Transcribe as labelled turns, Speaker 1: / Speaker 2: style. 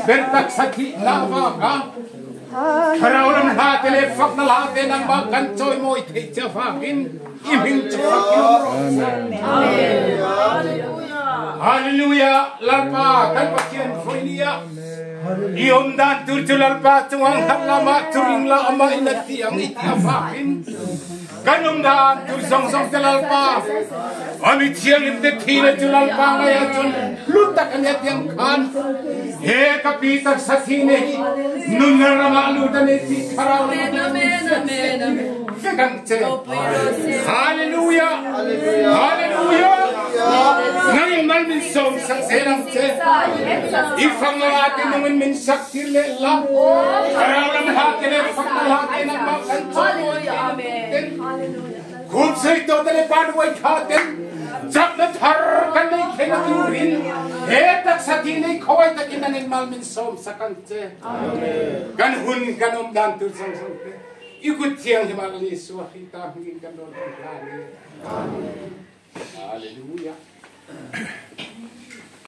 Speaker 1: bentak sakit lava ka. Thlarau Lam Hlapui le fak na late nang makan coy mo ite jafakin iming jafakin. Haleluya. Lalpa kan pakian foinia. Iom dan turju lalpa tuang lama turingla ama inati ang itiafakin. Kanum dan tursong song lalpa. Ami tiang imte thina julalpa ngaya jun lutak anyat yang kan. He kapitak sakine nunarama ludane ti Thlarau Lam Hlapui. Haleluya. Haleluya. Ngayon malmin som sang senang ce. Ifang lati nungin min saktir le la. Thlarau Lam Hlapui le fak lati nang makan coy. Kum say to tele padway khaten. Jab na thar kan nei khena turin. He tak sakine khowai takin nang malmin som sakang ce. Kan hun kanom dan tur sang sang te. Ikut tiang himali suahita hingin kan don lari. Haleluya.